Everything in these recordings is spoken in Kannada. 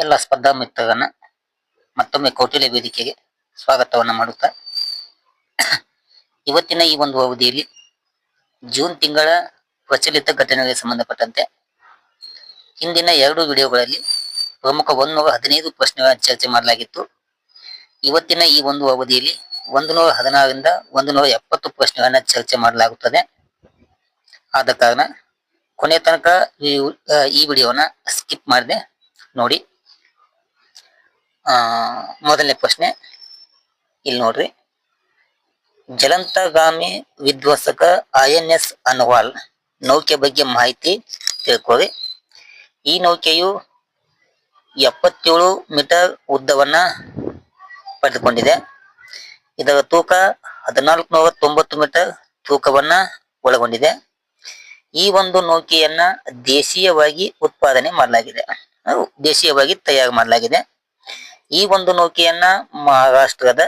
ಎಲ್ಲ ಸ್ಪರ್ಧಾ ಮಿತ್ರರನ್ನ ಮತ್ತೊಮ್ಮೆ ಕೌಟಿಲ್ಯ ವೇದಿಕೆಗೆ ಸ್ವಾಗತವನ್ನ ಮಾಡುತ್ತಾ ಇವತ್ತಿನ ಈ ಒಂದು ಅವಧಿಯಲ್ಲಿ ಜೂನ್ ತಿಂಗಳ ಪ್ರಚಲಿತ ಘಟನೆಗಳಿಗೆ ಸಂಬಂಧಪಟ್ಟಂತೆ ಹಿಂದಿನ 2 ವಿಡಿಯೋಗಳಲ್ಲಿ ಪ್ರಮುಖ 115 ಪ್ರಶ್ನೆಗಳನ್ನು ಚರ್ಚೆ ಮಾಡಲಾಗಿತ್ತು. ಇವತ್ತಿನ ಈ ಒಂದು ಅವಧಿಯಲ್ಲಿ 116 ರಿಂದ 170 ಪ್ರಶ್ನೆಗಳನ್ನ ಚರ್ಚೆ ಮಾಡಲಾಗುತ್ತದೆ. ಆದ ಕಾರಣ ಕೊನೆ ತನಕ ಈ ವಿಡಿಯೋನ ಸ್ಕಿಪ್ ಮಾಡದೆ ನೋಡಿ. ಮೊದಲನೇ ಪ್ರಶ್ನೆ ಇಲ್ಲಿ ನೋಡ್ರಿ. ಜಲಂತಗಾಮಿ ವಿಧ್ವಂಸಕ INS ಅನ್ವಾಲ್ ನೌಕೆ ಬಗ್ಗೆ ಮಾಹಿತಿ ತಿಳ್ಕೊಳ್ಳಿ. ಈ ನೌಕೆಯು 77 ಮೀಟರ್ ಉದ್ದವನ್ನ ಪಡೆದುಕೊಂಡಿದೆ. ಇದರ ತೂಕ 1490 ಮೀಟರ್ ತೂಕವನ್ನ ಒಳಗೊಂಡಿದೆ. ಈ ಒಂದು ನೌಕೆಯನ್ನ ದೇಶೀಯವಾಗಿ ಉತ್ಪಾದನೆ ಮಾಡಲಾಗಿದೆ, ದೇಶೀಯವಾಗಿ ತಯಾರು ಮಾಡಲಾಗಿದೆ. ಈ ಒಂದು ನೌಕೆಯನ್ನ ಮಹಾರಾಷ್ಟ್ರದ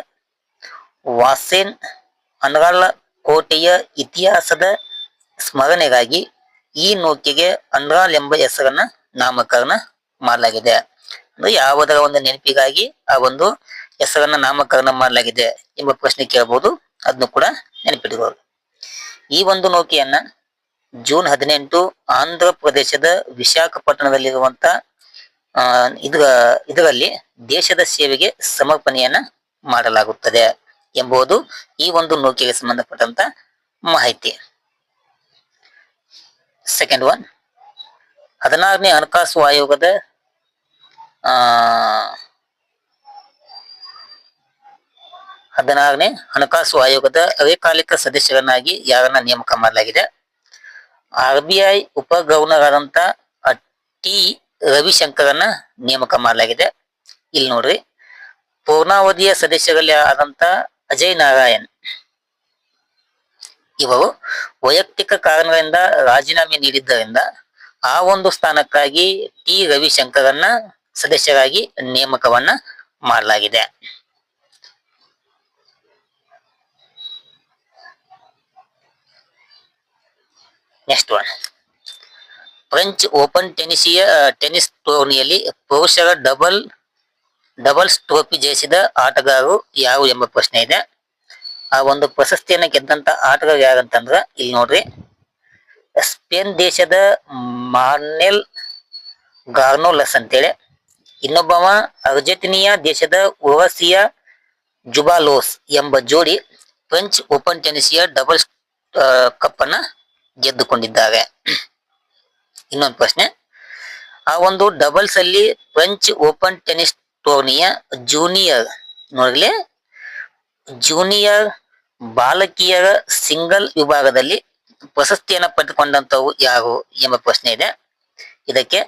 ವಾಸೇನ್ ಅನ್ಗಾಳ ಕೋಟೆಯ ಇತಿಹಾಸದ ಸ್ಮರಣೆಗಾಗಿ ಈ ನೌಕೆಗೆ ಅನ್ಗಾಲ್ ಎಂಬ ಹೆಸರನ್ನ ನಾಮಕರಣ ಮಾಡಲಾಗಿದೆ. ಅಂದ್ರೆ ಯಾವುದರ ಒಂದು ನೆನಪಿಗಾಗಿ ಆ ಒಂದು ಹೆಸರನ್ನ ನಾಮಕರಣ ಮಾಡಲಾಗಿದೆ ಎಂಬ ಪ್ರಶ್ನೆ ಕೇಳಬಹುದು, ಅದನ್ನು ಕೂಡ ನೆನಪಿಡಬಹುದು. ಈ ಒಂದು ನೌಕೆಯನ್ನ ಜೂನ್ 18 ಆಂಧ್ರ ಪ್ರದೇಶದ ವಿಶಾಖಪಟ್ಟಣದಲ್ಲಿರುವಂತ ಇದರಲ್ಲಿ ದೇಶದ ಸೇವೆಗೆ ಸಮರ್ಪಣೆಯನ್ನ ಮಾಡಲಾಗುತ್ತದೆ ಎಂಬುದು ಈ ಒಂದು ನೌಕೆಗೆ ಸಂಬಂಧಪಟ್ಟಂತ ಮಾಹಿತಿ. ಸೆಕೆಂಡ್ ಒನ್, 16ನೇ ಹಣಕಾಸು ಆಯೋಗದ 16ನೇ ಹಣಕಾಸು ಆಯೋಗದ ಅರೆಕಾಲಿಕ ಸದಸ್ಯರನ್ನಾಗಿ ಯಾರನ್ನ ನೇಮಕ ಮಾಡಲಾಗಿದೆ? RBI ಉಪ ಗವರ್ನರ್ ಆದಂತ ಟಿ ರವಿಶಂಕರನ್ನ ನೇಮಕ ಮಾಡಲಾಗಿದೆ. ಇಲ್ಲಿ ನೋಡ್ರಿ, ಪೂರ್ಣಾವಧಿಯ ಸದಸ್ಯರಲ್ಲಿ ಆದಂತ ಅಜಯ್ ನಾರಾಯಣ್ ಇವರು ವೈಯಕ್ತಿಕ ಕಾರಣಗಳಿಂದ ರಾಜೀನಾಮೆ ನೀಡಿದ್ದರಿಂದ ಆ ಒಂದು ಸ್ಥಾನಕ್ಕಾಗಿ ಟಿ ರವಿಶಂಕರನ್ನ ಸದಸ್ಯರಾಗಿ ನೇಮಕವನ್ನ ಮಾಡಲಾಗಿದೆ. Next one, French open tennis ಟೂರ್ನಿಯಲ್ಲಿ ಪುರುಷರ ಡಬಲ್ಸ್ ಟ್ರೋಫಿ ಜಯಿಸಿದ ಆಟಗಾರರು ಯಾರು ಎಂಬ ಪ್ರಶ್ನೆ ಇದೆ. ಆ ಒಂದು ಪ್ರಶಸ್ತಿಯನ್ನ ಗೆದ್ದಂತ ಆಟಗಾರ ಯಾರಂತಂದ್ರ ಇಲ್ಲಿ ನೋಡ್ರಿ, ಸ್ಪೇನ್ ದೇಶದ ಮಾರ್ನೆಲ್ ಗಾರ್ನೋಲಸ್ ಅಂತೇಳಿ, ಇನ್ನೊಬ್ಬವ ಅರ್ಜೆಂಟೀನಿಯಾ ದೇಶದ ಉರ್ವಸಿಯಾ ಜುಬಾಲೋಸ್ ಎಂಬ ಜೋಡಿ ಫ್ರೆಂಚ್ ಓಪನ್ ಟೆನಿಸಿಯ ಡಬಲ್ಸ್ ಕಪ್ ಅನ್ನ ಗೆದ್ದುಕೊಂಡಿದ್ದಾರೆ. ಇನ್ನೊಂದು ಪ್ರಶ್ನೆ, ಆ ಒಂದು ಡಬಲ್ಸ್ ಅಲ್ಲಿ ಫ್ರೆಂಚ್ ಓಪನ್ ಟೆನಿಸ್ ಟೂರ್ನಿಯ ಜೂನಿಯರ್ ಬಾಲಕಿಯರ ಸಿಂಗಲ್ ವಿಭಾಗದಲ್ಲಿ ಪ್ರಶಸ್ತಿಯನ್ನು ಪಡೆದುಕೊಂಡಂತವು ಯಾರು ಎಂಬ ಪ್ರಶ್ನೆ ಇದೆ. ಇದಕ್ಕೆ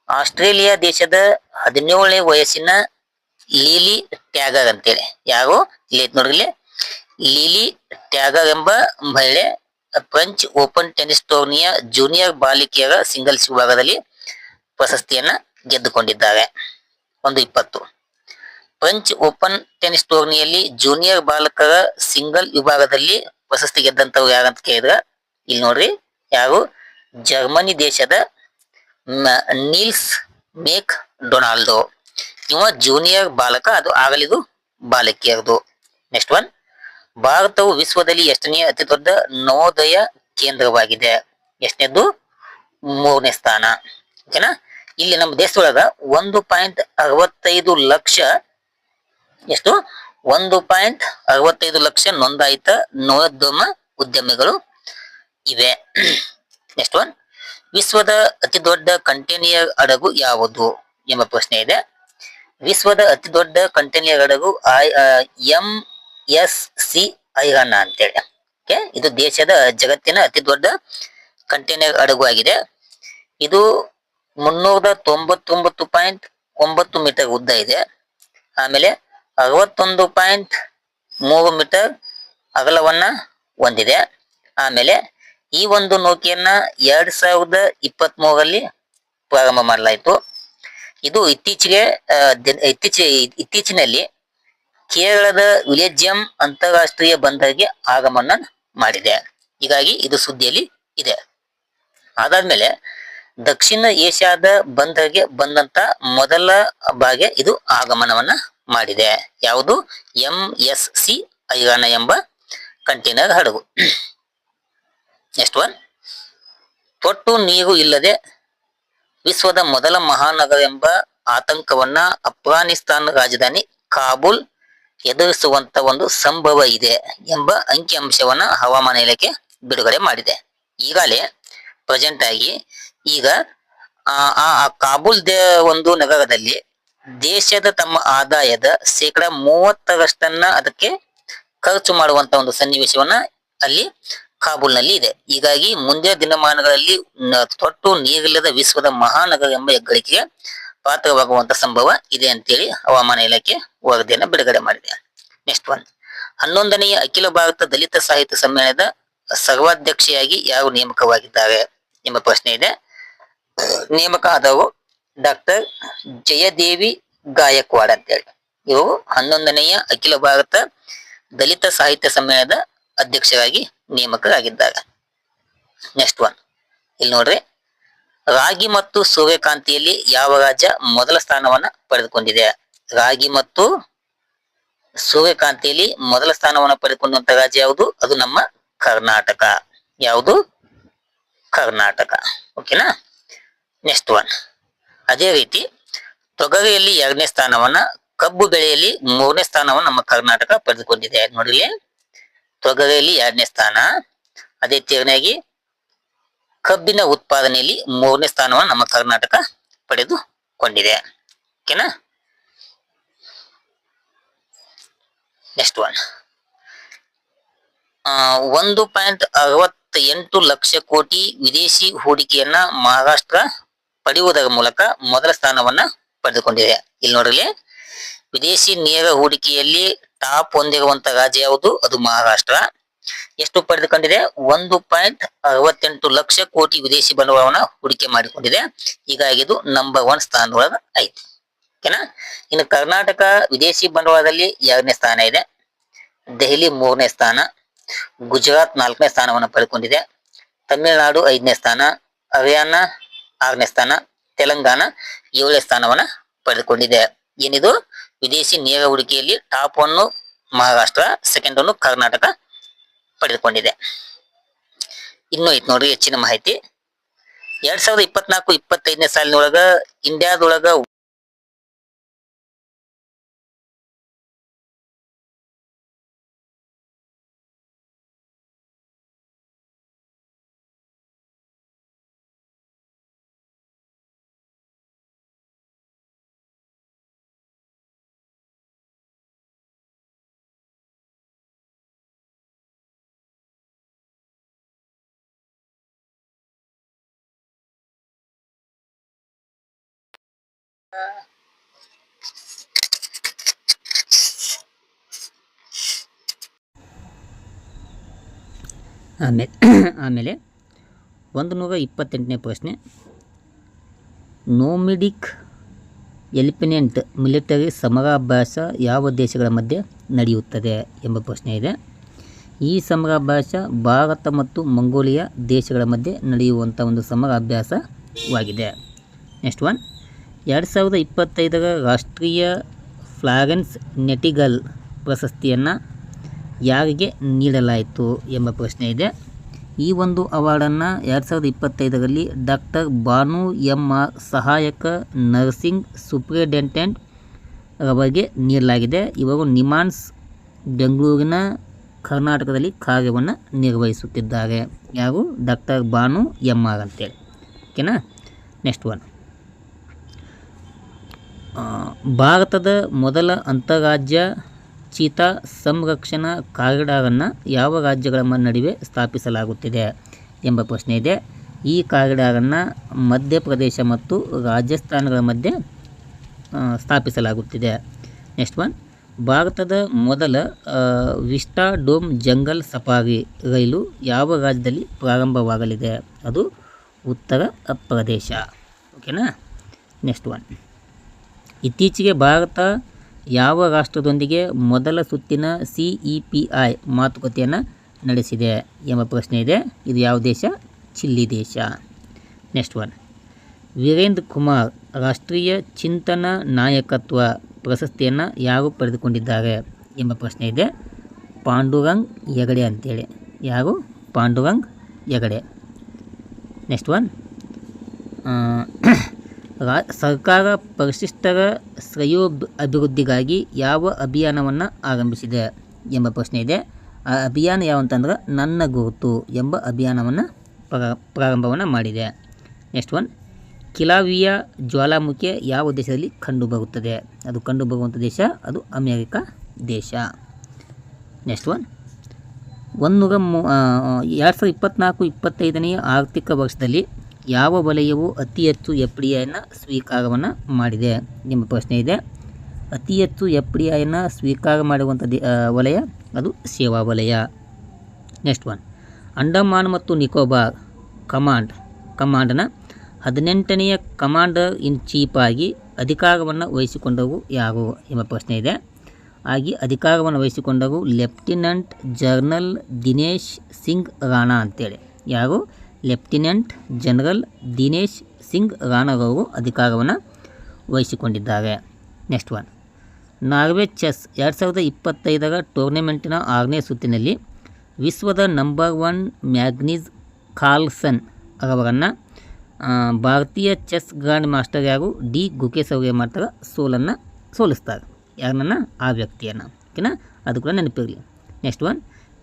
ಆಸ್ಟ್ರೇಲಿಯಾ ದೇಶದ 17ನೇ ವಯಸ್ಸಿನ ಲೀಲಿ ಟ್ಯಾಗರ್ ಅಂತೇಳಿ, ಯಾರು ನೋಡ್ರಿ, ಲೀಲಿ ಟ್ಯಾಗರ್ ಎಂಬ ಮಹಿಳೆ ಫ್ರೆಂಚ್ ಓಪನ್ ಟೆನಿಸ್ ಟೂರ್ನಿಯ ಜೂನಿಯರ್ ಬಾಲಿಕೆಯರ ಸಿಂಗಲ್ಸ್ ವಿಭಾಗದಲ್ಲಿ ಪ್ರಶಸ್ತಿಯನ್ನ ಗೆದ್ದುಕೊಂಡಿದ್ದಾರೆ. 20. ಫ್ರೆಂಚ್ ಓಪನ್ ಟೆನಿಸ್ ಟೂರ್ನಿಯಲ್ಲಿ ಜೂನಿಯರ್ ಬಾಲಕರ ಸಿಂಗಲ್ ವಿಭಾಗದಲ್ಲಿ ಪ್ರಶಸ್ತಿ ಗೆದ್ದಂತವ್ರು ಯಾರಂತ ಕೇಳಿದ್ರ ಇಲ್ಲಿ ನೋಡ್ರಿ, ಯಾರು ಜರ್ಮನಿ ದೇಶದ ನೀಲ್ಸ್ ಮೇಕ್ ಡೊನಾಲ್ಡೋ, ಇವ ಜೂನಿಯರ್ ಬಾಲಕ, ಅದು ಆಗಲಿದು ಬಾಲಕಿಯರದು. ನೆಕ್ಸ್ಟ್ ಒನ್, ಭಾರತವು ವಿಶ್ವದಲ್ಲಿ ಎಷ್ಟನೇ ಅತಿ ದೊಡ್ಡ ನವೋದಯ ಕೇಂದ್ರವಾಗಿದೆ? ಎಷ್ಟನೇದ್ದು? 3ನೇ ಸ್ಥಾನ. ಓಕೆನಾ? ಇಲ್ಲಿ ನಮ್ಮ ದೇಶದೊಳಗ 1.65 ಲಕ್ಷ, ಎಷ್ಟು? 1.65 ಲಕ್ಷ ನೋಂದಾಯಿತ ನವೋದ್ಯಮ ಉದ್ಯಮಿಗಳು ಇವೆ. ನೆಕ್ಸ್ಟ್ ಒನ್, ವಿಶ್ವದ ಅತಿ ದೊಡ್ಡ ಕಂಟೈನರ್ ಹಡಗು ಯಾವುದು ಎಂಬ ಪ್ರಶ್ನೆ ಇದೆ. ವಿಶ್ವದ ಅತಿ ದೊಡ್ಡ ಕಂಟೈನರ್ ಹಡಗು MSC ಐರಣ್ಣ ಅಂತೇಳಿ. ಇದು ದೇಶದ ಜಗತ್ತಿನ ಅತಿ ದೊಡ್ಡ ಕಂಟೈನರ್ ಹಡಗು ಆಗಿದೆ. ಇದು 399.9 ಮೀಟರ್ ಉದ್ದ ಇದೆ. ಆಮೇಲೆ 61.3 ಮೀಟರ್ ಅಗಲವನ್ನ ಹೊಂದಿದೆ. ಆಮೇಲೆ ಈ ಒಂದು ನೌಕೆಯನ್ನ 2023ರಲ್ಲಿ ಪ್ರಾರಂಭ ಮಾಡಲಾಯಿತು. ಇದು ಇತ್ತೀಚಿನಲ್ಲಿ ಕೇರಳದ ವಿಲೇಜಿಯಂ ಅಂತಾರಾಷ್ಟ್ರೀಯ ಬಂದರಿಗೆ ಆಗಮನ ಮಾಡಿದೆ. ಹೀಗಾಗಿ ಇದು ಸುದ್ದಿಯಲ್ಲಿ ಇದೆ. ಅದಾದ್ಮೇಲೆ ದಕ್ಷಿಣ ಏಷ್ಯಾದ ಬಂದರಿಗೆ ಬಂದಂತ ಮೊದಲ ಬಾರಿಗೆ ಇದು ಆಗಮನವನ್ನ ಮಾಡಿದೆ. ಯಾವುದು? MSC ಐರಾನ ಎಂಬ ಕಂಟೈನರ್ ಹಡಗು. ನೆಕ್ಸ್ಟ್ ಒನ್, ತೊಟ್ಟು ನೀರು ಇಲ್ಲದೆ ವಿಶ್ವದ ಮೊದಲ ಮಹಾನಗರ ಎಂಬ ಆತಂಕವನ್ನ ಅಫ್ಘಾನಿಸ್ತಾನ ರಾಜಧಾನಿ ಕಾಬೂಲ್ ಎದುರಿಸುವಂತ ಒಂದು ಸಂಭವ ಇದೆ ಎಂಬ ಅಂಕಿಅಂಶವನ್ನ ಹವಾಮಾನ ಇಲಾಖೆ ಬಿಡುಗಡೆ ಮಾಡಿದೆ. ಈಗಾಗಲೇ ಪ್ರೆಸೆಂಟ್ ಆಗಿ ಈಗ ಆ ಕಾಬೂಲ್ ಒಂದು ನಗರದಲ್ಲಿ ದೇಶದ ತಮ್ಮ ಆದಾಯದ 30% ಅದಕ್ಕೆ ಖರ್ಚು ಮಾಡುವಂತ ಒಂದು ಸನ್ನಿವೇಶವನ್ನ ಅಲ್ಲಿ ಕಾಬೂಲ್ನಲ್ಲಿ ಇದೆ. ಹೀಗಾಗಿ ಮುಂದಿನ ದಿನಮಾನಗಳಲ್ಲಿ ತೊಟ್ಟು ನೀರಿಲ್ಲದ ವಿಶ್ವದ ಮಹಾನಗರ ಎಂಬ ಹೆಗ್ಗಳಿಕೆಗೆ ಪಾತ್ರವಾಗುವಂತ ಸಂಭವ ಇದೆ ಅಂತೇಳಿ ಹವಾಮಾನ ಇಲಾಖೆ ವರದಿಯನ್ನು ಬಿಡುಗಡೆ ಮಾಡಿದೆ. ನೆಕ್ಸ್ಟ್ ಒನ್, 11ನೇ ಅಖಿಲ ಭಾರತ ದಲಿತ ಸಾಹಿತ್ಯ ಸಮ್ಮೇಳನದ ಸರ್ವಾಧ್ಯಕ್ಷೆಯಾಗಿ ಯಾರು ನೇಮಕವಾಗಿದ್ದಾರೆ ಎಂಬ ಪ್ರಶ್ನೆ ಇದೆ. ನೇಮಕ ಆದವರು ಡಾಕ್ಟರ್ ಜಯದೇವಿ ಗಾಯಕ್ವಾಡ್ ಅಂತೇಳಿ. ಇವರು 11ನೇ ಅಖಿಲ ಭಾರತ ದಲಿತ ಸಾಹಿತ್ಯ ಸಮ್ಮೇಳನದ ಅಧ್ಯಕ್ಷರಾಗಿ ನೇಮಕರಾಗಿದ್ದಾರೆ. ನೆಕ್ಸ್ಟ್ ಒನ್, ಇಲ್ಲಿ ನೋಡ್ರಿ, ರಾಗಿ ಮತ್ತು ಸೂರ್ಯಕಾಂತಿಯಲ್ಲಿ ಯಾವ ರಾಜ್ಯ ಮೊದಲ ಸ್ಥಾನವನ್ನ ಪಡೆದುಕೊಂಡಿದೆ? ರಾಗಿ ಮತ್ತು ಸೂರ್ಯಕಾಂತಿಯಲ್ಲಿ ಮೊದಲ ಸ್ಥಾನವನ್ನು ಪಡೆದುಕೊಂಡಂತ ರಾಜ್ಯ ಯಾವುದು? ಅದು ನಮ್ಮ ಕರ್ನಾಟಕ. ಯಾವುದು? ಕರ್ನಾಟಕ. ಓಕೆನಾ? ನೆಕ್ಸ್ಟ್ ಒನ್, ಅದೇ ರೀತಿ ತೊಗರಿಯಲ್ಲಿ 2ನೇ ಸ್ಥಾನವನ್ನ, ಕಬ್ಬು ಬೆಳೆಯಲ್ಲಿ 3ನೇ ಸ್ಥಾನವನ್ನು ನಮ್ಮ ಕರ್ನಾಟಕ ಪಡೆದುಕೊಂಡಿದೆ. ನೋಡಿ, ತೊಗರಿಯಲ್ಲಿ 2ನೇ ಸ್ಥಾನ, ಅದೇ ತೀರ್ನಾಗಿ ಕಬ್ಬಿನ ಉತ್ಪಾದನೆಯಲ್ಲಿ 3ನೇ ಸ್ಥಾನವನ್ನು ನಮ್ಮ ಕರ್ನಾಟಕ ಪಡೆದುಕೊಂಡಿದೆ. ಓಕೆನಾ? ನೆಕ್ಸ್ಟ್ ಒನ್, 1.68 ಲಕ್ಷ ಕೋಟಿ ವಿದೇಶಿ ಹೂಡಿಕೆಯನ್ನ ಮಹಾರಾಷ್ಟ್ರ ಪಡೆಯುವುದರ ಮೂಲಕ ಮೊದಲ ಸ್ಥಾನವನ್ನ ಪಡೆದುಕೊಂಡಿದೆ. ಇಲ್ಲಿ ನೋಡಲಿ, ವಿದೇಶಿ ನೇರ ಹೂಡಿಕೆಯಲ್ಲಿ ಟಾಪ್ ಹೊಂದಿರುವಂತ ರಾಜ್ಯ ಯಾವುದು? ಅದು ಮಹಾರಾಷ್ಟ್ರ. ಎಷ್ಟು ಪಡೆದುಕೊಂಡಿದೆ? 1.68 ಲಕ್ಷ ಕೋಟಿ ವಿದೇಶಿ ಬಂಡವಾಳವನ್ನ ಹೂಡಿಕೆ ಮಾಡಿಕೊಂಡಿದೆ. ಹೀಗಾಗಿ ಇದು ನಂಬರ್ 1 ಸ್ಥಾನದೊಳಗ ಐತಿ. ಓಕೆನಾ? ಇನ್ನು ಕರ್ನಾಟಕ ವಿದೇಶಿ ಬಂಡವಾಳದಲ್ಲಿ 2ನೇ ಸ್ಥಾನ ಇದೆ, ದೆಹಲಿ 3ನೇ ಸ್ಥಾನ, ಗುಜರಾತ್ 4ನೇ ಸ್ಥಾನವನ್ನು ಪಡೆದುಕೊಂಡಿದೆ, ತಮಿಳುನಾಡು 5ನೇ ಸ್ಥಾನ, ಹರಿಯಾಣ 6ನೇ ಸ್ಥಾನ, ತೆಲಂಗಾಣ 7ನೇ ಸ್ಥಾನವನ್ನ ಪಡೆದುಕೊಂಡಿದೆ. ಏನಿದು? ವಿದೇಶಿ ನೇರ ಹೂಡಿಕೆಯಲ್ಲಿ ಟಾಪ್ 1 ಮಹಾರಾಷ್ಟ್ರ, ಸೆಕೆಂಡ್ 1 ಕರ್ನಾಟಕ ಪಡೆದುಕೊಂಡಿದೆ. ಇನ್ನು ಐತ್ ನೋಡ್ರಿ ಹೆಚ್ಚಿನ ಮಾಹಿತಿ. 2024-25ನೇ ಸಾಲಿನೊಳಗ ಇಂಡಿಯಾದೊಳಗ ಆಮೇಲೆ 128ನೇ ಪ್ರಶ್ನೆ, ನೋಮಿಡಿಕ್ ಎಲಿಫೆಂಟ್ ಮಿಲಿಟರಿ ಸಮರಾಭ್ಯಾಸ ಯಾವ ದೇಶಗಳ ಮಧ್ಯೆ ನಡೆಯುತ್ತದೆ ಎಂಬ ಪ್ರಶ್ನೆ ಇದೆ. ಈ ಸಮರಾಭ್ಯಾಸ ಭಾರತ ಮತ್ತು ಮಂಗೋಲಿಯಾ ದೇಶಗಳ ಮಧ್ಯೆ ನಡೆಯುವಂಥ ಒಂದು ಸಮರಾಭ್ಯಾಸವಾಗಿದೆ. ನೆಕ್ಸ್ಟ್ ಒನ್, 2025ರ ರಾಷ್ಟ್ರೀಯ ಫ್ಲಾರೆನ್ಸ್ ನೆಟಿಗಲ್ ಪ್ರಶಸ್ತಿಯನ್ನು ಯಾರಿಗೆ ನೀಡಲಾಯಿತು ಎಂಬ ಪ್ರಶ್ನೆ ಇದೆ. ಈ ಒಂದು ಅವಾರ್ಡನ್ನು 2025ರಲ್ಲಿ ಡಾಕ್ಟರ್ ಭಾನು MR ಸಹಾಯಕ ನರ್ಸಿಂಗ್ ಸೂಪರಿಂಟೆಂಡೆಂಟ್ ರವರಿಗೆ ನೀಡಲಾಗಿದೆ. ಇವರು ನಿಮಾನ್ಸ್ ಬೆಂಗಳೂರಿನ ಕರ್ನಾಟಕದಲ್ಲಿ ಕಾರ್ಯವನ್ನು ನಿರ್ವಹಿಸುತ್ತಿದ್ದಾರೆ. ಯಾರು? ಡಾಕ್ಟರ್ ಭಾನು MR ಅಂತೇಳಿ. ಓಕೆನಾ? ನೆಕ್ಸ್ಟ್ ಒನ್, ಭಾರತದ ಮೊದಲ ಅಂತಾರಾಜ್ಯ ಚೀತಾ ಸಂರಕ್ಷಣಾ ಕಾರಿಡಾರನ್ನು ಯಾವ ರಾಜ್ಯಗಳ ನಡುವೆ ಸ್ಥಾಪಿಸಲಾಗುತ್ತಿದೆ ಎಂಬ ಪ್ರಶ್ನೆ ಇದೆ. ಈ ಕಾರಿಡಾರನ್ನು ಮಧ್ಯಪ್ರದೇಶ ಮತ್ತು ರಾಜಸ್ಥಾನಗಳ ಮಧ್ಯೆ ಸ್ಥಾಪಿಸಲಾಗುತ್ತಿದೆ. ನೆಕ್ಸ್ಟ್ ಒನ್, ಭಾರತದ ಮೊದಲ ವಿಸ್ಟಾಡೋಮ್ ಜಂಗಲ್ ಸಫಾರಿ ರೈಲು ಯಾವ ರಾಜ್ಯದಲ್ಲಿ ಪ್ರಾರಂಭವಾಗಲಿದೆ? ಅದು ಉತ್ತರ ಪ್ರದೇಶ. ಓಕೆನಾ? ನೆಕ್ಸ್ಟ್ ಒನ್, ಇತ್ತೀಚೆಗೆ ಭಾರತ ಯಾವ ರಾಷ್ಟ್ರದೊಂದಿಗೆ ಮೊದಲ ಸುತ್ತಿನ CEPI ಮಾತುಕತೆಯನ್ನು ನಡೆಸಿದೆ ಎಂಬ ಪ್ರಶ್ನೆ ಇದೆ. ಇದು ಯಾವ ದೇಶ? ಚಿಲ್ಲಿ ದೇಶ. ನೆಕ್ಸ್ಟ್ ಒನ್, ವೀರೇಂದ್ರ ಕುಮಾರ್ ರಾಷ್ಟ್ರೀಯ ಚಿಂತನ ನಾಯಕತ್ವ ಪ್ರಶಸ್ತಿಯನ್ನು ಯಾರು ಪಡೆದುಕೊಂಡಿದ್ದಾರೆ ಎಂಬ ಪ್ರಶ್ನೆ ಇದೆ. ಪಾಂಡುರಂಗ್ ಹೆಗಡೆ ಅಂತೇಳಿ. ಯಾರು? ಪಾಂಡುರಂಗ್ ಹೆಗಡೆ. ನೆಕ್ಸ್ಟ್ ಒನ್, ಸರ್ಕಾರ ಪರಿಶಿಷ್ಟರ ಶ್ರೇಯೋಭಿವೃದ್ಧಿಗಾಗಿ ಯಾವ ಅಭಿಯಾನವನ್ನು ಆರಂಭಿಸಿದೆ ಎಂಬ ಪ್ರಶ್ನೆ ಇದೆ. ಆ ಅಭಿಯಾನ ಯಾವಂತಂದ್ರೆ ನನ್ನ ಗುರುತು ಎಂಬ ಅಭಿಯಾನವನ್ನು ಪ್ರಾರಂಭವನ್ನು ಮಾಡಿದೆ. ನೆಕ್ಸ್ಟ್ ಒನ್, ಕಿಲಾವಿಯ ಜ್ವಾಲಾಮುಖಿ ಯಾವ ದೇಶದಲ್ಲಿ ಕಂಡುಬರುತ್ತದೆ? ಅದು ಕಂಡುಬರುವಂಥ ದೇಶ ಅದು ಅಮೇರಿಕ ದೇಶ. ನೆಕ್ಸ್ಟ್ ಒನ್, 2024-25ನೇ ಆರ್ಥಿಕ ವರ್ಷದಲ್ಲಿ ಯಾವ ವಲಯವು ಅತಿ ಹೆಚ್ಚು FDIಯನ್ನು ಸ್ವೀಕಾರವನ್ನು ಮಾಡಿದೆ ಎಂಬ ಪ್ರಶ್ನೆ ಇದೆ. ಅತಿ ಹೆಚ್ಚು FDIಯನ್ನು ಸ್ವೀಕಾರ ಮಾಡುವಂಥ ವಲಯ ಅದು ಸೇವಾ ವಲಯ. ನೆಕ್ಸ್ಟ್ ಒನ್, ಅಂಡಮಾನ್ ಮತ್ತು ನಿಕೋಬಾರ್ ಕಮಾಂಡ್ನ 18ನೇ ಕಮಾಂಡರ್ ಇನ್ ಚೀಫ್ ಆಗಿ ಅಧಿಕಾರವನ್ನು ವಹಿಸಿಕೊಂಡವರು ಯಾರು ಎಂಬ ಪ್ರಶ್ನೆ ಇದೆ. ಆಗಿ ಅಧಿಕಾರವನ್ನು ವಹಿಸಿಕೊಂಡವರು ಲೆಫ್ಟಿನೆಂಟ್ ಜನರಲ್ ದಿನೇಶ್ ಸಿಂಗ್ ರಾಣಾ ಅಂತೇಳಿ. ಯಾರು? ಲೆಫ್ಟಿನೆಂಟ್ ಜನರಲ್ ದಿನೇಶ್ ಸಿಂಗ್ ರಾಣಾರವರು ಅಧಿಕಾರವನ್ನು ವಹಿಸಿಕೊಂಡಿದ್ದಾರೆ. ನೆಕ್ಸ್ಟ್ ಒನ್, ನಾರ್ವೆ ಚೆಸ್ 2025ರ ಟೂರ್ನಮೆಂಟಿನ 6ನೇ ಸುತ್ತಿನಲ್ಲಿ ವಿಶ್ವದ ನಂಬರ್ 1 ಮ್ಯಾಗ್ನಸ್ ಕಾರ್ಲ್ಸನ್ ಅವರನ್ನು ಭಾರತೀಯ ಚೆಸ್ ಗ್ರ್ಯಾಂಡ್ ಮಾಸ್ಟರ್ ಯಾರು? ಡಿ ಗುಕೇಶ್ ಅವರಿಗೆ ಮಾಡ್ತಾರೆ ಸೋಲಿಸ್ತಾರೆ. ಯಾರನ್ನ? ಆ ವ್ಯಕ್ತಿಯನ್ನು. ಓಕೆನಾ? ಅದು ಕೂಡ ನೆನಪಿರಲಿ. ನೆಕ್ಸ್ಟ್ ಒನ್,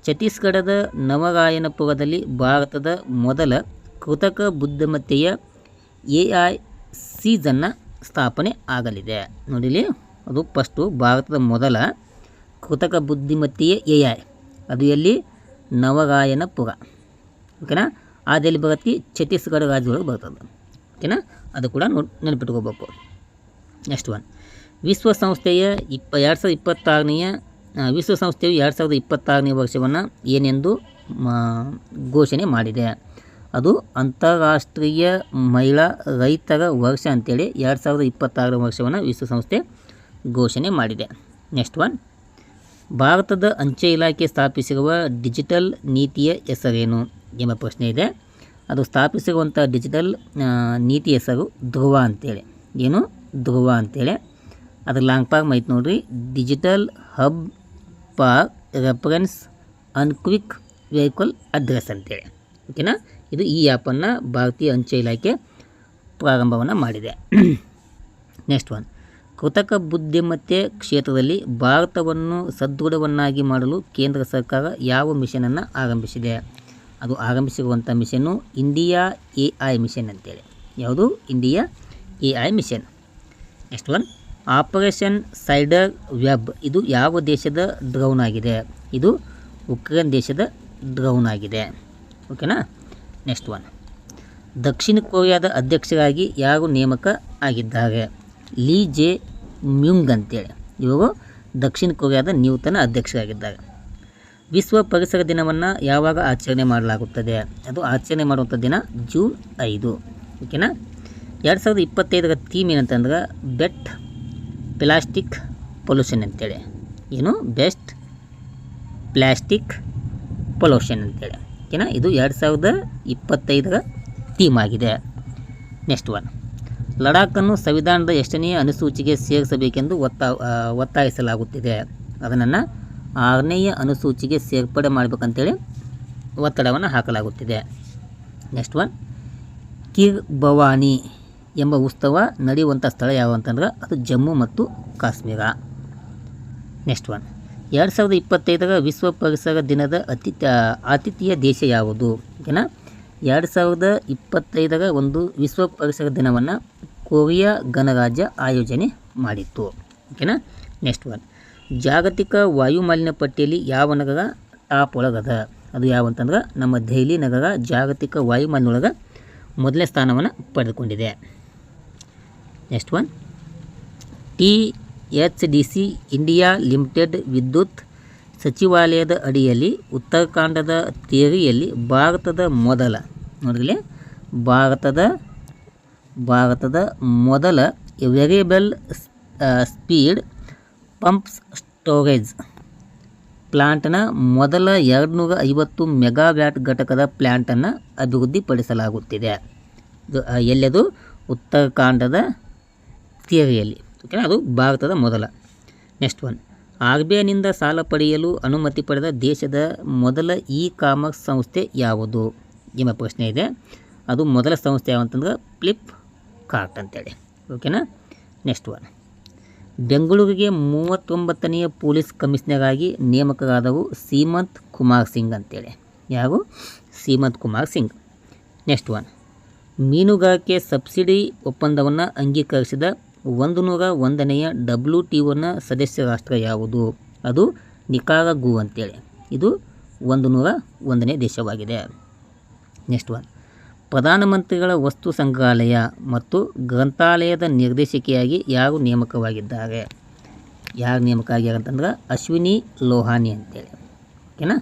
ಛತ್ತೀಸ್ಗಢದ ನವರಾಯನಪುರದಲ್ಲಿ ಭಾರತದ ಮೊದಲ ಕೃತಕ ಬುದ್ಧಿಮತ್ತೆಯ AI ಸೀಸನ್ನ ಸ್ಥಾಪನೆ ಆಗಲಿದೆ. ನೋಡಿಲಿ, ಅದು ಫಸ್ಟು ಭಾರತದ ಮೊದಲ ಕೃತಕ ಬುದ್ಧಿಮತ್ತೆಯ AI ಅದು ಎಲ್ಲಿ? ನವರಾಯನಪುರ. ಓಕೆನಾ? ಅದೆಲ್ಲಿ ಬರುತ್ತೆ? ಛತ್ತೀಸ್ಗಢ ರಾಜ್ಯದೊಳಗೆ ಬರ್ತದೆ. ಓಕೆನಾ? ಅದು ಕೂಡ ನೆನಪಿಟ್ಕೋಬೇಕು. ನೆಕ್ಸ್ಟ್ ಒನ್, ವಿಶ್ವಸಂಸ್ಥೆಯು 2026ನೇ ವರ್ಷವನ್ನು ಏನೆಂದು ಘೋಷಣೆ ಮಾಡಿದೆ? ಅದು ಅಂತಾರಾಷ್ಟ್ರೀಯ ಮಹಿಳಾ ರೈತರ ವರ್ಷ ಅಂತೇಳಿ 2026 ವರ್ಷವನ್ನು ವಿಶ್ವಸಂಸ್ಥೆ ಘೋಷಣೆ ಮಾಡಿದೆ. ನೆಕ್ಸ್ಟ್ ಒನ್, ಭಾರತದ ಅಂಚೆ ಇಲಾಖೆ ಸ್ಥಾಪಿಸಿರುವ ಡಿಜಿಟಲ್ ನೀತಿಯ ಹೆಸರೇನು ಎಂಬ ಪ್ರಶ್ನೆ ಇದೆ. ಅದು ಸ್ಥಾಪಿಸಿರುವಂಥ ಡಿಜಿಟಲ್ ನೀತಿ ಹೆಸರು ಧ್ರುವ ಅಂತೇಳಿ. ಏನು? ಧ್ರುವ ಅಂತೇಳಿ. ಅದ್ರ ಲಾಂಗ್ ಫಾರ್ಮ್ ಐತೆ ನೋಡ್ರಿ, digital hub for reference on quick vehicle address ಅಂತೇಳಿ. ಓಕೆನಾ? ಇದು ಈ ಆ್ಯಪನ್ನು ಭಾರತೀಯ ಅಂಚೆ ಇಲಾಖೆ ಪ್ರಾರಂಭವನ್ನು ಮಾಡಿದೆ. ನೆಕ್ಸ್ಟ್ ಒನ್, ಕೃತಕ ಬುದ್ಧಿಮತ್ತೆ ಕ್ಷೇತ್ರದಲ್ಲಿ ಭಾರತವನ್ನು ಸದೃಢವನ್ನಾಗಿ ಮಾಡಲು ಕೇಂದ್ರ ಸರ್ಕಾರ ಯಾವ ಮಿಷನನ್ನು ಆರಂಭಿಸಿದೆ? ಅದು ಆರಂಭಿಸಿರುವಂಥ ಮಿಷನ್ನು ಇಂಡಿಯಾ AI ಮಿಷನ್ ಅಂತೇಳಿ. ಯಾವುದು? India AI mission. Next one, operation spider web ಇದು ಯಾವ ದೇಶದ ಡ್ರೋನ್ ಆಗಿದೆ? ಇದು ಉಕ್ರೇನ್ ದೇಶದ ಡ್ರೋನ್ ಆಗಿದೆ. ಓಕೆನಾ? ನೆಕ್ಸ್ಟ್ ಒನ್, ದಕ್ಷಿಣ ಕೊರಿಯಾದ ಅಧ್ಯಕ್ಷರಾಗಿ ಯಾರು ನೇಮಕ ಆಗಿದ್ದಾರೆ? ಲೀ ಜೆ ಮ್ಯೂಂಗ್ ಅಂತೇಳಿ. ಇವರು ದಕ್ಷಿಣ ಕೊರಿಯಾದ ನೂತನ ಅಧ್ಯಕ್ಷರಾಗಿದ್ದಾರೆ. ವಿಶ್ವ ಪರಿಸರ ದಿನವನ್ನು ಯಾವಾಗ ಆಚರಣೆ ಮಾಡಲಾಗುತ್ತದೆ? ಅದು ಆಚರಣೆ ಮಾಡುವಂಥ ದಿನ ಜೂನ್ 5. ಓಕೆನಾ? 2025ರ ಥೀಮ್ ಏನಂತಂದ್ರೆ ಬೆಸ್ಟ್ ಪ್ಲಾಸ್ಟಿಕ್ ಪೊಲ್ಯೂಷನ್ ಅಂತೇಳಿ. ಏನು? ಬೆಸ್ಟ್ ಪ್ಲಾಸ್ಟಿಕ್ ಪೊಲ್ಯೂಷನ್ ಅಂತೇಳಿ. ಓಕೆನಾ? ಇದು 2025ರ ಥೀಮ್ ಆಗಿದೆ. ನೆಕ್ಸ್ಟ್ ಒನ್, ಲಡಾಖನ್ನು ಸಂವಿಧಾನದ ಎಷ್ಟನೇ ಅನುಸೂಚಿಗೆ ಸೇರಿಸಬೇಕೆಂದು ಒತ್ತಾಯಿಸಲಾಗುತ್ತಿದೆ? ಅದನ್ನು 6ನೇ ಅನುಸೂಚಿಗೆ ಸೇರ್ಪಡೆ ಮಾಡಬೇಕಂತೇಳಿ ಒತ್ತಡವನ್ನು ಹಾಕಲಾಗುತ್ತಿದೆ. ನೆಕ್ಸ್ಟ್ ಒನ್, ಕಿರ್ ಭವಾನಿ ಎಂಬ ಉತ್ಸವ ನಡೆಯುವಂಥ ಸ್ಥಳ ಯಾವ ಅಂತಂದ್ರೆ ಅದು ಜಮ್ಮು ಮತ್ತು ಕಾಶ್ಮೀರ. ನೆಕ್ಸ್ಟ್ ಒನ್, 2025ರ ವಿಶ್ವ ಪರಿಸರ ದಿನದ ಆತಿಥ್ಯ ದೇಶ ಯಾವುದು? ಓಕೆನಾ? 2025ರ ಒಂದು ವಿಶ್ವ ಪರಿಸರ ದಿನವನ್ನು ಕೊರಿಯಾ ಗಣರಾಜ್ಯ ಆಯೋಜನೆ ಮಾಡಿತ್ತು. ಓಕೆನಾ? ನೆಕ್ಸ್ಟ್ ಒನ್, ಜಾಗತಿಕ ವಾಯುಮಾಲಿನ್ಯ ಪಟ್ಟಿಯಲ್ಲಿ ಯಾವ ನಗರ ಟಾಪ್ ಒಳಗದ? ಅದು ಯಾವಂತಂದ್ರೆ ನಮ್ಮ ದೆಹಲಿ ನಗರ ಜಾಗತಿಕ ವಾಯುಮಾಲಿನ್ಯ ಒಳಗೆ ಮೊದಲನೇ ಸ್ಥಾನವನ್ನು ಪಡೆದುಕೊಂಡಿದೆ. Next one, THDC India limited ವಿದ್ಯುತ್ ಸಚಿವಾಲಯದ ಅಡಿಯಲ್ಲಿ ಉತ್ತರಾಖಂಡದ ತೇರಿಯಲ್ಲಿ ಭಾರತದ ಮೊದಲ ವೇರಿಯಬಲ್ ಸ್ಪೀಡ್ ಪಂಪ್ಸ್ ಸ್ಟೋರೇಜ್ ಪ್ಲಾಂಟ್ನ ಮೊದಲ 250 ಮೆಗಾವ್ಯಾಟ್ ಘಟಕದ ಪ್ಲ್ಯಾಂಟನ್ನು ಅಭಿವೃದ್ಧಿಪಡಿಸಲಾಗುತ್ತಿದೆ. ಎಲ್ಲದು? ಉತ್ತರಾಖಂಡದ ಥಿಯರಿಯಲ್ಲಿ. ಓಕೆ, ಅದು ಭಾರತದ ಮೊದಲ. ನೆಕ್ಸ್ಟ್ ಒನ್, RBIನಿಂದ ಸಾಲ ಪಡೆಯಲು ಅನುಮತಿ ಪಡೆದ ದೇಶದ ಮೊದಲ ಕಾಮರ್ಸ್ ಸಂಸ್ಥೆ ಯಾವುದು ಎಂಬ ಪ್ರಶ್ನೆ ಇದೆ. ಅದು ಮೊದಲ ಸಂಸ್ಥೆ ಯಾವಂತಂದ್ರೆ ಫ್ಲಿಪ್ಕಾರ್ಟ್ ಅಂತೇಳಿ. ಓಕೆನಾ. ನೆಕ್ಸ್ಟ್ ಒನ್, ಬೆಂಗಳೂರಿಗೆ 39ನೇ ಪೊಲೀಸ್ ಕಮಿಷನರ್ ಆಗಿ ನೇಮಕರಾದವು ಸೀಮಂತ್ ಕುಮಾರ್ ಸಿಂಗ್ ಅಂತೇಳಿ. ಯಾರು? ಸೀಮಂತ್ ಕುಮಾರ್ ಸಿಂಗ್. ನೆಕ್ಸ್ಟ್ ಒನ್, ಮೀನುಗಾರಿಕೆ ಸಬ್ಸಿಡಿ ಒಪ್ಪಂದವನ್ನು ಅಂಗೀಕರಿಸಿದ 101ನೆಯ WTOನ ಸದಸ್ಯ ರಾಷ್ಟ್ರ ಯಾವುದು? ಅದು ನಿಕಾರಾಗು ಅಂತೇಳಿ. ಇದು 101ನೇ ದೇಶವಾಗಿದೆ. ನೆಕ್ಸ್ಟ್ ಒನ್, ಪ್ರಧಾನಮಂತ್ರಿಗಳ ವಸ್ತು ಸಂಗ್ರಹಾಲಯ ಮತ್ತು ಗ್ರಂಥಾಲಯದ ನಿರ್ದೇಶಕಿಯಾಗಿ ಯಾರು ನೇಮಕವಾಗಿದ್ದಾರೆ? ಯಾರು ನೇಮಕ ಆಗ್ಯಾರ ಅಂತಂದ್ರೆ ಅಶ್ವಿನಿ ಲೋಹಾನಿ ಅಂತೇಳಿ. ಓಕೆನಾ.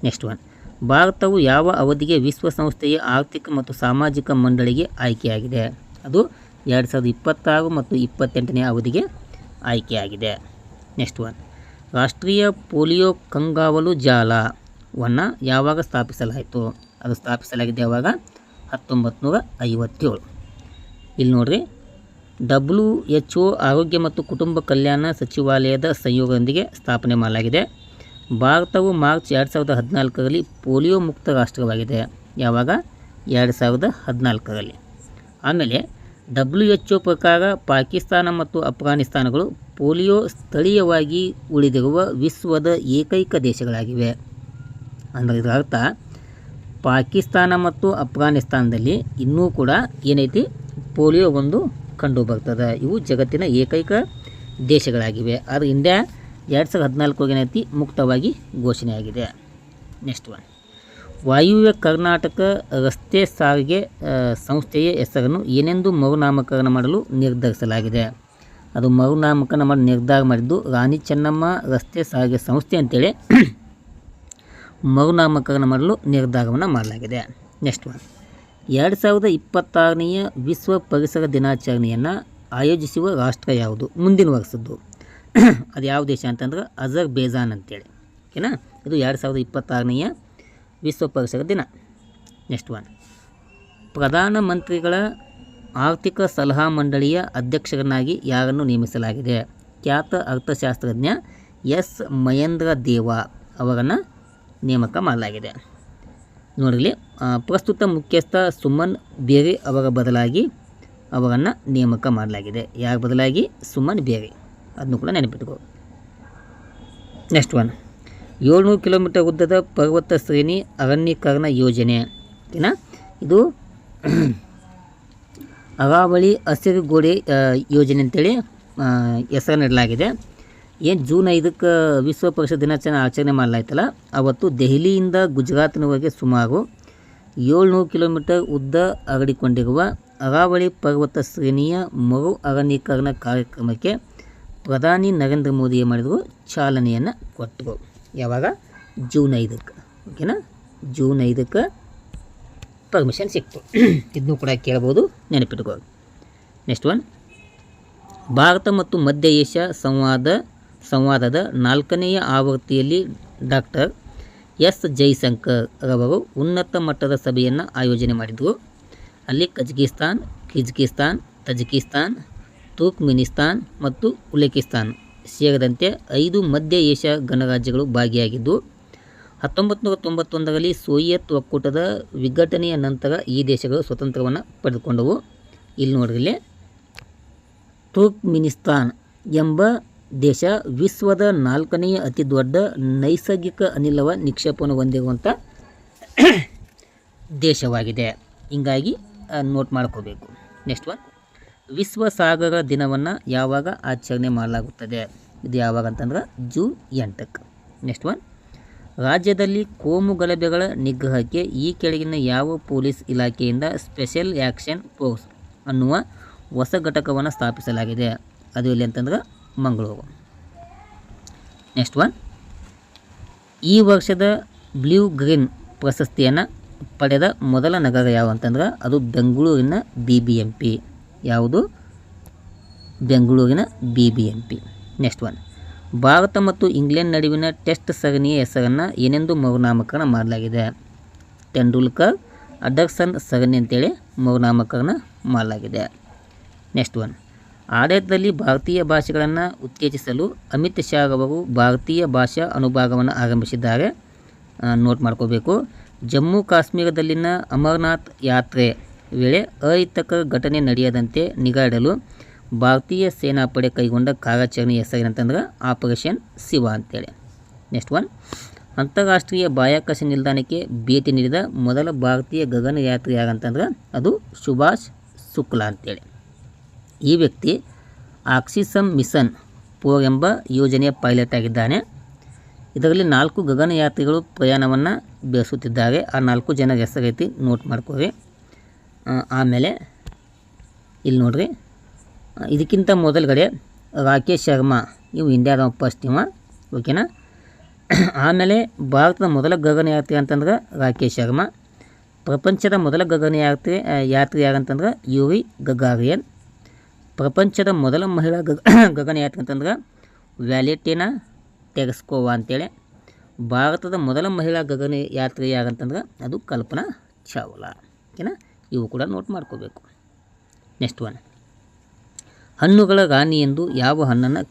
ನೆಕ್ಸ್ಟ್ ಒನ್, ಭಾರತವು ಯಾವ ಅವಧಿಗೆ ವಿಶ್ವಸಂಸ್ಥೆಯ ಆರ್ಥಿಕ ಮತ್ತು ಸಾಮಾಜಿಕ ಮಂಡಳಿಗೆ ಆಯ್ಕೆಯಾಗಿದೆ? ಅದು 2026 ಮತ್ತು 28ನೇ ಅವಧಿಗೆ ಆಯ್ಕೆಯಾಗಿದೆ. ನೆಕ್ಸ್ಟ್ ಒನ್, ರಾಷ್ಟ್ರೀಯ ಪೋಲಿಯೋ ಕಣ್ಗಾವಲು ಜಾಲವನ್ನು ಯಾವಾಗ ಸ್ಥಾಪಿಸಲಾಯಿತು? ಅದು ಸ್ಥಾಪಿಸಲಾಗಿದೆ ಯಾವಾಗ? 1957. ಇಲ್ಲಿ ನೋಡಿರಿ, WHO ಆರೋಗ್ಯ ಮತ್ತು ಕುಟುಂಬ ಕಲ್ಯಾಣ ಸಚಿವಾಲಯದ ಸಂಯೋಗದೊಂದಿಗೆ ಸ್ಥಾಪನೆ ಮಾಡಲಾಗಿದೆ. ಭಾರತವು ಮಾರ್ಚ್ 2014ರಲ್ಲಿ ಪೋಲಿಯೋ ಮುಕ್ತ ರಾಷ್ಟ್ರವಾಗಿದೆ. ಯಾವಾಗ? 2014ರಲ್ಲಿ. ಆಮೇಲೆ WHO ಪ್ರಕಾರ ಪಾಕಿಸ್ತಾನ ಮತ್ತು ಅಫ್ಘಾನಿಸ್ತಾನಗಳು ಪೋಲಿಯೋ ಸ್ಥಳೀಯವಾಗಿ ಉಳಿದಿರುವ ವಿಶ್ವದ ಏಕೈಕ ದೇಶಗಳಾಗಿವೆ. ಅಂದರೆ ಇದರ ಅರ್ಥ ಪಾಕಿಸ್ತಾನ ಮತ್ತು ಅಫ್ಘಾನಿಸ್ತಾನದಲ್ಲಿ ಇನ್ನೂ ಕೂಡ ಏನೈತಿ, ಪೋಲಿಯೋ ಒಂದು ಕಂಡು ಬರ್ತದೆ. ಇವು ಜಗತ್ತಿನ ಏಕೈಕ ದೇಶಗಳಾಗಿವೆ. ಆದರೆ ಇಂಡಿಯಾ 2014 ಏನೈತಿ ಮುಕ್ತವಾಗಿ ಘೋಷಣೆಯಾಗಿದೆ. ನೆಕ್ಸ್ಟ್ ಒನ್, ವಾಯುವ್ಯ ಕರ್ನಾಟಕ ರಸ್ತೆ ಸಾರಿಗೆ ಸಂಸ್ಥೆಯ ಹೆಸರನ್ನು ಏನೆಂದು ಮರುನಾಮಕರಣ ಮಾಡಲು ನಿರ್ಧರಿಸಲಾಗಿದೆ? ಅದು ಮರುನಾಮಕರಣ ಮಾಡಿ ನಿರ್ಧಾರ ಮಾಡಿದ್ದು ರಾಣಿ ಚೆನ್ನಮ್ಮ ರಸ್ತೆ ಸಾರಿಗೆ ಸಂಸ್ಥೆ ಅಂತೇಳಿ ಮರುನಾಮಕರಣ ಮಾಡಲು ನಿರ್ಧಾರವನ್ನು ಮಾಡಲಾಗಿದೆ. ನೆಕ್ಸ್ಟ್ ಒನ್, 2026ನೆಯ ವಿಶ್ವ ಪರಿಸರ ದಿನಾಚರಣೆಯನ್ನು ಆಯೋಜಿಸುವ ರಾಷ್ಟ್ರ ಯಾವುದು ಮುಂದಿನ ವರ್ಷದ್ದು? ಅದು ಯಾವ ದೇಶ ಅಂತಂದ್ರೆ ಅಜರ್ಬೈಜಾನ್ ಅಂತೇಳಿ. ಓಕೆನಾ. ಇದು 2026ನೆಯ ವಿಶ್ವ ಪರಿಸರ ದಿನ. ನೆಕ್ಸ್ಟ್ ಒನ್, ಪ್ರಧಾನಮಂತ್ರಿಗಳ ಆರ್ಥಿಕ ಸಲಹಾ ಮಂಡಳಿಯ ಅಧ್ಯಕ್ಷರನ್ನಾಗಿ ಯಾರನ್ನು ನೇಮಿಸಲಾಗಿದೆ? ಖ್ಯಾತ ಅರ್ಥಶಾಸ್ತ್ರಜ್ಞ ಎಸ್ ಮಹೇಂದ್ರ ದೇವ ಅವರನ್ನು ನೇಮಕ ಮಾಡಲಾಗಿದೆ. ನೋಡಿಲಿ, ಪ್ರಸ್ತುತ ಮುಖ್ಯಸ್ಥ ಸುಮನ್ ಬೇರಿ ಅವರ ಬದಲಾಗಿ ಅವರನ್ನು ನೇಮಕ ಮಾಡಲಾಗಿದೆ. ಯಾರ ಬದಲಾಗಿ? ಸುಮನ್ ಬೇರಿ. ಅದನ್ನು ಕೂಡ ನೆನಪಿಟ್ಕೋ. ನೆಕ್ಸ್ಟ್ ಒನ್, 700 ಕಿಲೋಮೀಟರ್ ಉದ್ದದ ಪರ್ವತ ಶ್ರೇಣಿ ಅರಣ್ಯೀಕರಣ ಯೋಜನೆ. ಓಕೆನಾ. ಇದು ಅರಾವಳಿ ಹಸಿರುಗೋಡೆ ಯೋಜನೆ ಅಂತೇಳಿ ಹೆಸರು ನೀಡಲಾಗಿದೆ. ಏನು ಜೂನ್ 5ಕ್ಕೆ ವಿಶ್ವ ಪರಿಸರ ದಿನಾಚರಣೆ ಆಚರಣೆ ಮಾಡಲಾಯ್ತಲ್ಲ, ಅವತ್ತು ದೆಹಲಿಯಿಂದ ಗುಜರಾತ್ನವರೆಗೆ ಸುಮಾರು 700 ಕಿಲೋಮೀಟರ್ ಉದ್ದ ಹರಡಿಕೊಂಡಿರುವ ಅರಾವಳಿ ಪರ್ವತ ಶ್ರೇಣಿಯ ಮರು ಅರಣ್ಯೀಕರಣ ಕಾರ್ಯಕ್ರಮಕ್ಕೆ ಪ್ರಧಾನಿ ನರೇಂದ್ರ ಮೋದಿ ಮಾಡಿದರು, ಚಾಲನೆಯನ್ನು ಕೊಟ್ಟರು. ಯಾವಾಗ? ಜೂನ್ 5ಕ್ಕೆ. ಓಕೆನಾ. ಜೂನ್ 5ಕ್ಕೆ ಪರ್ಮಿಷನ್ ಸಿಕ್ತು. ಇದನ್ನು ಕೂಡ ಕೇಳ್ಬೋದು, ನೆನಪಿಟ್ಕೋ. ನೆಕ್ಸ್ಟ್ ಒನ್, ಭಾರತ ಮತ್ತು ಮಧ್ಯ ಏಷ್ಯಾ ಸಂವಾದದ 4ನೆಯ ಆವೃತ್ತಿಯಲ್ಲಿ ಡಾಕ್ಟರ್ ಎಸ್ ಜೈಶಂಕರ್ ರವರು ಉನ್ನತ ಮಟ್ಟದ ಸಭೆಯನ್ನು ಆಯೋಜನೆ ಮಾಡಿದರು. ಅಲ್ಲಿ ಕಜಕಿಸ್ತಾನ್, ಕಿರ್ಗಿಸ್ತಾನ್, ತಜಿಕಿಸ್ತಾನ್, ತುರ್ಕ್ಮೆನಿಸ್ತಾನ್ ಮತ್ತು ಉಜ್ಬೇಕಿಸ್ತಾನ್ ಸೇರಿದಂತೆ 5 ಮಧ್ಯ ಏಷ್ಯಾ ಗಣರಾಜ್ಯಗಳು ಭಾಗಿಯಾಗಿದ್ದು, 1991ರಲ್ಲಿ ಸೋವಿಯತ್ ಒಕ್ಕೂಟದ ವಿಘಟನೆಯ ನಂತರ ಈ ದೇಶಗಳು ಸ್ವತಂತ್ರವನ್ನು ಪಡೆದುಕೊಂಡವು. ಇಲ್ಲಿ ನೋಡ್ರಿ, ತುರ್ಕ್ಮೆನಿಸ್ತಾನ್ ಎಂಬ ದೇಶ ವಿಶ್ವದ 4ನೇ ಅತಿ ದೊಡ್ಡ ನೈಸರ್ಗಿಕ ಅನಿಲ ನಿಕ್ಷೇಪವನ್ನು ಹೊಂದಿರುವಂಥ ದೇಶವಾಗಿದೆ. ಹಿಂಗಾಗಿ ನೋಟ್ ಮಾಡ್ಕೋಬೇಕು. ನೆಕ್ಸ್ಟ್ ಒನ್, ವಿಶ್ವ ಸಾಗರ ದಿನವನ್ನು ಯಾವಾಗ ಆಚರಣೆ ಮಾಡಲಾಗುತ್ತದೆ? ಇದು ಯಾವಾಗ ಅಂತಂದ್ರೆ ಜೂನ್ 8ಕ್ಕೆ. ನೆಕ್ಸ್ಟ್ ಒನ್, ರಾಜ್ಯದಲ್ಲಿ ಕೋಮು ಗಲಭೆಗಳ ನಿಗ್ರಹಕ್ಕೆ ಈ ಕೆಳಗಿನ ಯಾವ ಪೊಲೀಸ್ ಇಲಾಖೆಯಿಂದ ಸ್ಪೆಷಲ್ ಆ್ಯಕ್ಷನ್ ಫೋರ್ಸ್ ಅನ್ನುವ ಹೊಸ ಘಟಕವನ್ನು ಸ್ಥಾಪಿಸಲಾಗಿದೆ? ಅದು ಎಲ್ಲಿ ಅಂತಂದ್ರೆ ಮಂಗಳೂರು. ನೆಕ್ಸ್ಟ್ ಒನ್, ಈ ವರ್ಷದ ಬ್ಲೂ ಗ್ರೀನ್ ಪ್ರಶಸ್ತಿಯನ್ನು ಪಡೆದ ಮೊದಲ ನಗರ ಯಾವ ಅಂತಂದ್ರೆ ಅದು ಬೆಂಗಳೂರಿನ BBMP. ಯಾವುದು? ಬೆಂಗಳೂರಿನ BBMP. ನೆಕ್ಸ್ಟ್ ಒನ್, ಭಾರತ ಮತ್ತು ಇಂಗ್ಲೆಂಡ್ ನಡುವಿನ ಟೆಸ್ಟ್ ಸರಣಿಯ ಹೆಸರನ್ನು ಏನೆಂದು ಮರುನಾಮಕರಣ ಮಾಡಲಾಗಿದೆ? ತೆಂಡೂಲ್ಕರ್ ಅಂಡರ್ಸನ್ ಸರಣಿ ಅಂತೇಳಿ ಮರುನಾಮಕರಣ ಮಾಡಲಾಗಿದೆ. ನೆಕ್ಸ್ಟ್ ಒನ್, ಆಡಳಿತದಲ್ಲಿ ಭಾರತೀಯ ಭಾಷೆಗಳನ್ನು ಉತ್ತೇಜಿಸಲು ಅಮಿತ್ ಶಾ ಅವರು ಭಾರತೀಯ ಭಾಷಾ ಅನುಭಾಗವನ್ನು ಆರಂಭಿಸಿದ್ದಾರೆ. ನೋಟ್ ಮಾಡ್ಕೋಬೇಕು. ಜಮ್ಮು ಕಾಶ್ಮೀರದಲ್ಲಿನ ಅಮರನಾಥ್ ಯಾತ್ರೆ ವೇಳೆ ಅಹಿತಕರ ಘಟನೆ ನಡೆಯದಂತೆ ನಿಗಾ ಇಡಲು ಭಾರತೀಯ ಸೇನಾಪಡೆ ಕೈಗೊಂಡ ಕಾರ್ಯಾಚರಣೆ ಹೆಸರೇನಂತಂದ್ರೆ ಆಪರೇಷನ್ ಶಿವ ಅಂತೇಳಿ. ನೆಕ್ಸ್ಟ್ ಒನ್, ಅಂತಾರಾಷ್ಟ್ರೀಯ ಬಾಹ್ಯಾಕಾಶ ನಿಲ್ದಾಣಕ್ಕೆ ಭೇಟಿ ನೀಡಿದ ಮೊದಲ ಭಾರತೀಯ ಗಗನಯಾತ್ರಿ ಯಾರಂತಂದ್ರೆ ಅದು ಸುಭಾಷ್ ಶುಕ್ಲಾ ಅಂತೇಳಿ. ಈ ವ್ಯಕ್ತಿ ಆಕ್ಸಿಸಮ್ ಮಿಷನ್ 4 ಎಂಬ ಯೋಜನೆಯ ಪೈಲಟ್ ಆಗಿದ್ದಾನೆ. ಇದರಲ್ಲಿ 4 ಗಗನಯಾತ್ರಿಗಳು ಪ್ರಯಾಣವನ್ನು ಬೆಳೆಸುತ್ತಿದ್ದಾರೆ. ಆ 4 ಜನರ ಹೆಸರೈತಿ, ನೋಟ್ ಮಾಡ್ಕೊರಿ. ಆಮೇಲೆ ಇಲ್ಲಿ ನೋಡ್ರಿ, ಇದಕ್ಕಿಂತ ಮೊದಲಗಡೆ ರಾಕೇಶ್ ಶರ್ಮಾ, ಇವು ಇಂಡಿಯಾದ ಫಸ್ಟ್ ಇವ, ಓಕೆನಾ. ಆಮೇಲೆ ಭಾರತದ ಮೊದಲ ಗಗನಯಾತ್ರಿ ಅಂತಂದ್ರೆ ರಾಕೇಶ್ ಶರ್ಮಾ. ಪ್ರಪಂಚದ ಮೊದಲ ಯಾತ್ರಿ ಯಾರಂತಂದ್ರೆ ಯೂರಿ ಗಗಾರಿಯನ್. ಪ್ರಪಂಚದ ಮೊದಲ ಮಹಿಳಾ ಗಗನಯಾತ್ರಿ ಅಂತಂದ್ರೆ ವ್ಯಾಲೆಂಟಿನಾ ಟೆರೆಸ್ಕೋವಾ ಅಂತೇಳಿ. ಭಾರತದ ಮೊದಲ ಮಹಿಳಾ ಗಗನಯಾತ್ರಿ ಯಾರಂತಂದ್ರೆ ಅದು ಕಲ್ಪನಾ ಚಾವ್ಲಾ, ಓಕೆನಾ. ಇವು ಕೂಡ ನೋಟ್ ಮಾಡ್ಕೋಬೇಕು. ನೆಕ್ಸ್ಟ್ ಒನ್, ಹಣ್ಣುಗಳ ರಾಣಿ ಎಂದು ಯಾವ ಹಣ್ಣನ್ನು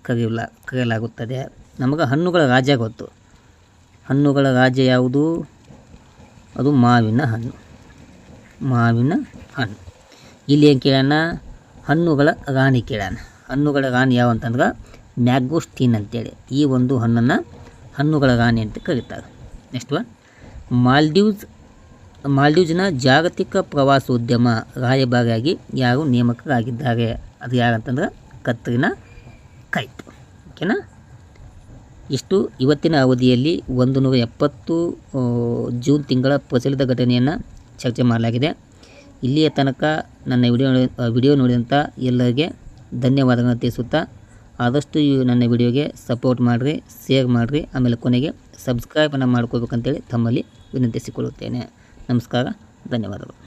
ಕರೆಯಲಾಗುತ್ತದೆ? ನಮಗೆ ಹಣ್ಣುಗಳ ರಾಜ ಗೊತ್ತು. ಹಣ್ಣುಗಳ ರಾಜ ಯಾವುದು? ಅದು ಮಾವಿನ ಹಣ್ಣು. ಮಾವಿನ ಹಣ್ಣು. ಇಲ್ಲಿ ಏನು ಕೇಳೋಣ? ಹಣ್ಣುಗಳ ರಾಣಿ ಕೇಳೋಣ. ಹಣ್ಣುಗಳ ರಾಣಿ ಯಾವ ಅಂತಂದ್ರೆ ಮ್ಯಾಂಗೋಸ್ಟೀನ್ ಅಂತೇಳಿ. ಈ ಒಂದು ಹಣ್ಣನ್ನು ಹಣ್ಣುಗಳ ರಾಣಿ ಅಂತ ಕರೀತಾರೆ. ನೆಕ್ಸ್ಟ್ ಒನ್, ಮಾಲ್ಡೀವ್ಸ್ನ ಜಾಗತಿಕ ಪ್ರವಾಸೋದ್ಯಮ ರಾಯಭಾರಿಯಾಗಿ ಯಾರು ನೇಮಕರಾಗಿದ್ದಾರೆ? ಅದು ಯಾರಂತಂದ್ರೆ ಕತ್ರಿನಾ ಕೈಫ್, ಓಕೆನಾ. ಇಷ್ಟು ಇವತ್ತಿನ ಅವಧಿಯಲ್ಲಿ 170 ಜೂನ್ ತಿಂಗಳ ಪ್ರಚಲಿತ ಘಟನೆಯನ್ನು ಚರ್ಚೆ ಮಾಡಲಾಗಿದೆ. ಇಲ್ಲಿಯ ತನಕ ನನ್ನ ವಿಡಿಯೋ ನೋಡಿದಂಥ ಎಲ್ಲರಿಗೆ ಧನ್ಯವಾದಗಳನ್ನು ತಿಳಿಸುತ್ತಾ, ಆದಷ್ಟು ನನ್ನ ವಿಡಿಯೋಗೆ ಸಪೋರ್ಟ್ ಮಾಡಿರಿ, ಶೇರ್ ಮಾಡಿರಿ, ಆಮೇಲೆ ಕೊನೆಗೆ ಸಬ್ಸ್ಕ್ರೈಬನ್ನು ಮಾಡ್ಕೋಬೇಕಂತೇಳಿ ತಮ್ಮಲ್ಲಿ ವಿನಂತಿಸಿಕೊಳ್ಳುತ್ತೇನೆ. ನಮಸ್ಕಾರ, ಧನ್ಯವಾದಗಳು.